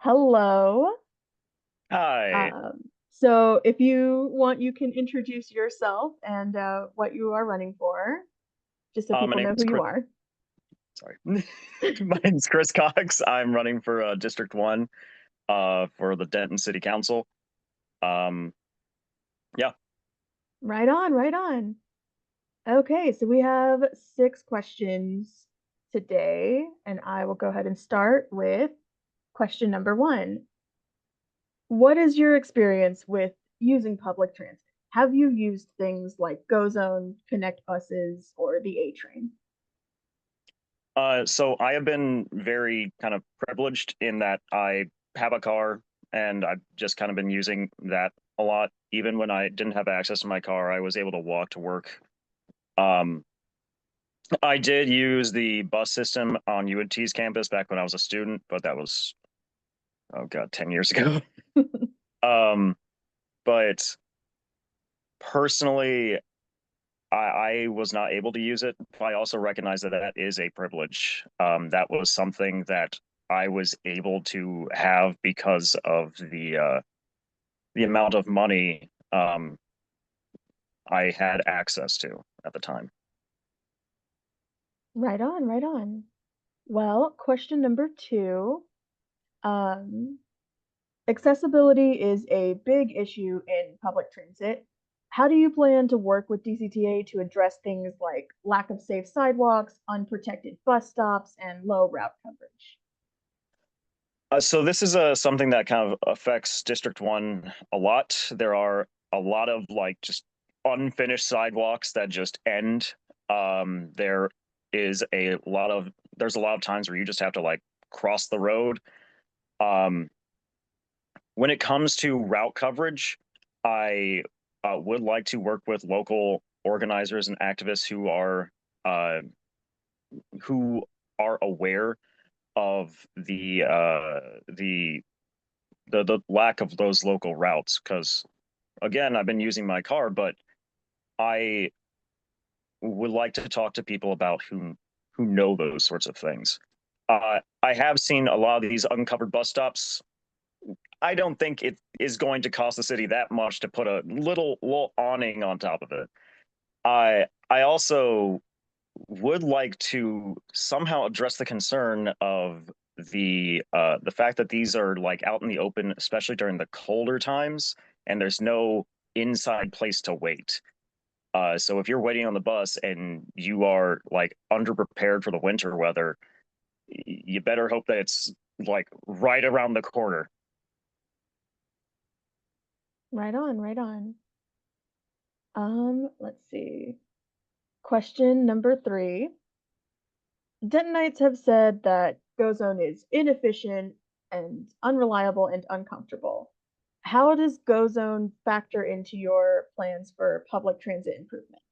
Hello. Hi, So if you want, you can introduce yourself and what you are running for, just so my people know name's who you Chris. are. Sorry, my name's Kris Cox. I'm running for District One, for the Denton City Council. Um, yeah, Right on, right on. Okay, so we have 6 questions today, and I will go ahead and start with question number one. What is your experience with using public transit? Have you used things like GoZone, Connect buses, or the A train? so I have been very kind of privileged in that I have a car and I've just kind of been using that a lot. Even when I didn't have access to my car, I was able to walk to work. Um, I did use the bus system on UNT's campus back when I was a student, but that was, oh God, 10 years ago. Um, but personally, I was not able to use it. But I also recognize that that is a privilege. That was something that I was able to have because of the amount of money I had access to at the time. Right on, right on. Well, question number two. Um, Accessibility is a big issue in public transit. How do you plan to work with DCTA to address things like lack of safe sidewalks, unprotected bus stops, and low route coverage? So this is something that kind of affects District One a lot. There are a lot of like just unfinished sidewalks that just end. There is a lot of there's a lot of times where you just have to like cross the road. Um, when it comes to route coverage, I would like to work with local organizers and activists uh, who are aware of the lack of those local routes. Because again, I've been using my car, but I would like to talk to people about who know those sorts of things. I have seen a lot of these uncovered bus stops. I don't think it is going to cost the city that much to put a little awning on top of it. I also would like to somehow address the concern of the fact that these are like out in the open, especially during the colder times, and there's no inside place to wait. So if you're waiting on the bus and you are like underprepared for the winter weather, you better hope that it's like right around the corner. Right on, right on. Let's see. Question number three. Dentonites have said that GoZone is inefficient and unreliable and uncomfortable. How does GoZone factor into your plans for public transit improvement?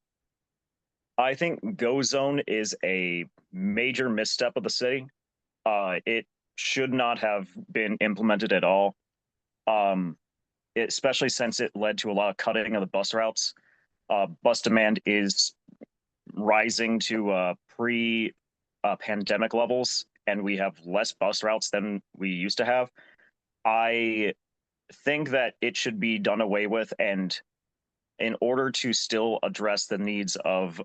I think Go Zone is a major misstep of the city. It should not have been implemented at all. Um, Especially since it led to a lot of cutting of the bus routes. Bus demand is rising to pre-pandemic levels, and we have less bus routes than we used to have. I think that it should be done away with, and in order to still address the needs of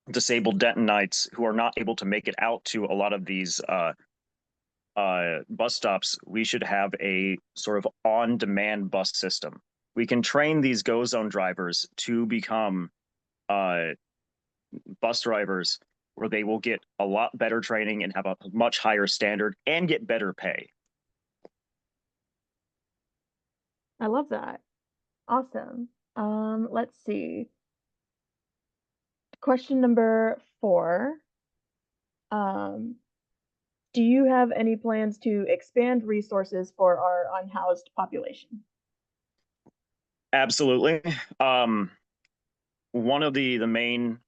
disabled Dentonites who are not able to make it out to a lot of these bus stops, we should have a sort of on-demand bus system. We can train these Go Zone drivers to become uh, bus drivers where they will get a lot better training and have a much higher standard and get better pay. I love that. Awesome. Let's see. Question number four. Um, do you have any plans to expand resources for our unhoused population? Absolutely. Um, One of the main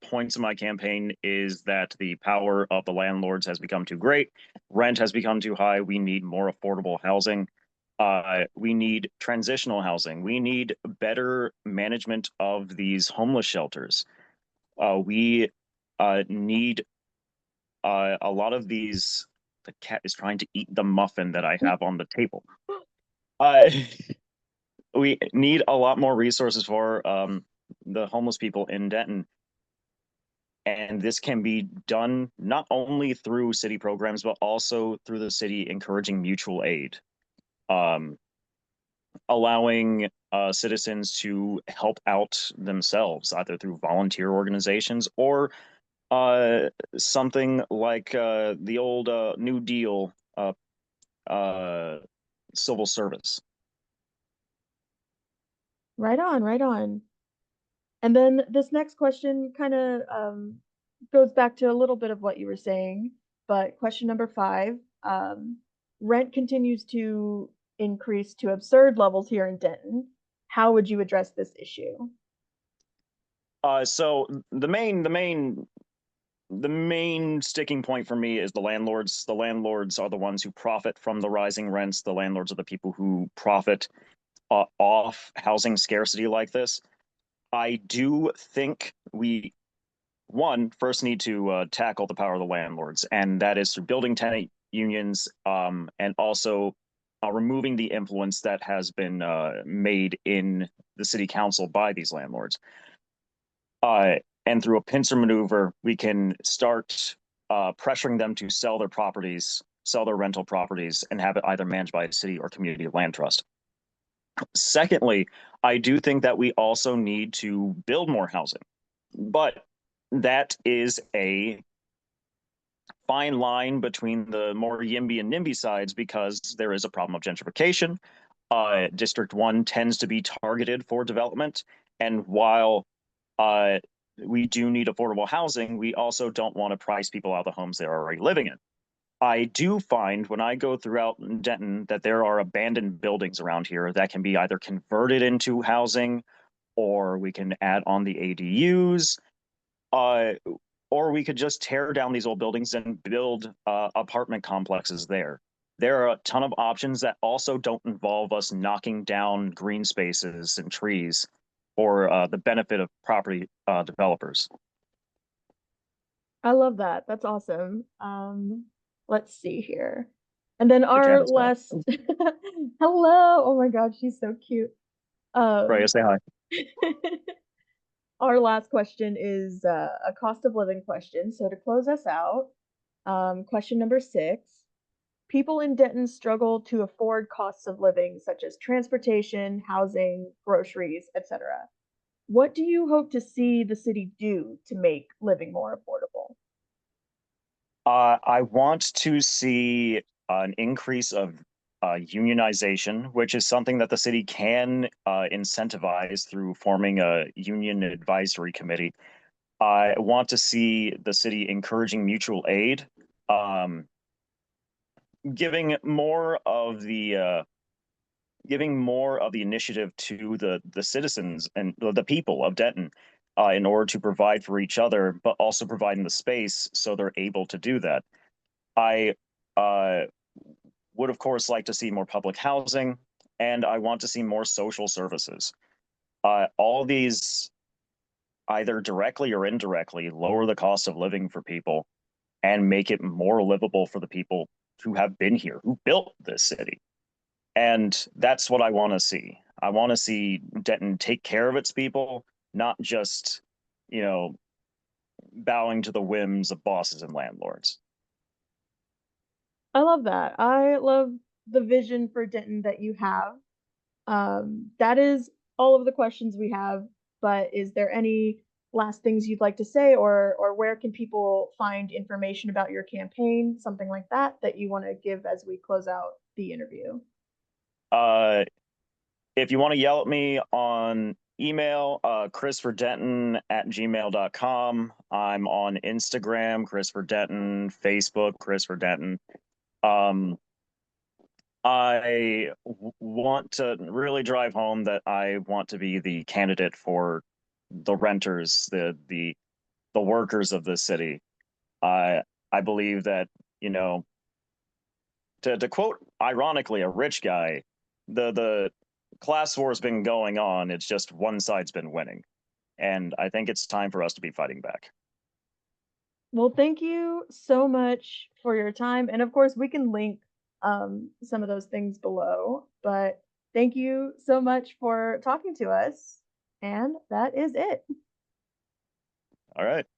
points of my campaign is that the power of the landlords has become too great. Rent has become too high. We need more affordable housing. We need transitional housing. We need better management of these homeless shelters. We need a lot of these. the cat is trying to eat the muffin that I have on the table. Uh, we need a lot more resources for the homeless people in Denton. And this can be done not only through city programs, but also through the city encouraging mutual aid, um, allowing citizens to help out themselves, either through volunteer organizations or uh, something like the old New Deal uh, civil service. Right on, right on. And then this next question kind of goes back to a little bit of what you were saying, but question number 5, rent continues to increase to absurd levels here in Denton. How would you address this issue? So the main sticking point for me is the landlords. The landlords are the ones who profit from the rising rents. The landlords are the people who profit off housing scarcity like this. I do think we, one, first need to tackle the power of the landlords, and that is through building tenant unions, and also removing the influence that has been made in the city council by these landlords. And through a pincer maneuver, we can start pressuring them to sell their properties, sell their rental properties, and have it either managed by a city or community land trust. Secondly, I do think that we also need to build more housing, but that is a fine line between the more YIMBY and NIMBY sides because there is a problem of gentrification. District 1 tends to be targeted for development, and while uh, we do need affordable housing, we also don't want to price people out of the homes they're already living in. I do find when I go throughout Denton that there are abandoned buildings around here that can be either converted into housing, or we can add on the ADUs, uh, or we could just tear down these old buildings and build apartment complexes there. There are a ton of options that also don't involve us knocking down green spaces and trees for the benefit of property developers. I love that. That's awesome. Let's see here. And then The our cat is back. last hello. Oh my God, she's so cute. Right, Um say hi. our last question is a cost of living question. So to close us out, question number 6. People in Denton struggle to afford costs of living such as transportation, housing, groceries, etc. What do you hope to see the city do to make living more affordable? I want to see an increase of unionization, which is something that the city can incentivize through forming a union advisory committee. I want to see the city encouraging mutual aid, um, giving more of the initiative to the citizens and the people of Denton in order to provide for each other, but also providing the space so they're able to do that. I uh, would, of course, like to see more public housing, and I want to see more social services. All these, either directly or indirectly, lower the cost of living for people and make it more livable for the people who have been here, who built this city. And that's what I want to see. I want to see Denton take care of its people, not just, you know, bowing to the whims of bosses and landlords. I love that. I love the vision for Denton that you have. That is all of the questions we have, but is there any last things you'd like to say, or where can people find information about your campaign, something like that, that you want to give as we close out the interview? Uh, if you want to yell at me on email, krisfordenton@gmail.com. I'm on Instagram, Kris for Denton, Facebook, Kris for Denton. Um, want to really drive home that I want to be the candidate for the renters, the workers of the city. I believe that, you know, to quote ironically a rich guy, the class war's been going on. It's just one side's been winning, and I think it's time for us to be fighting back. Well, thank you so much for your time. And of course, we can link some of those things below. But thank you so much for talking to us. And that is it. All right.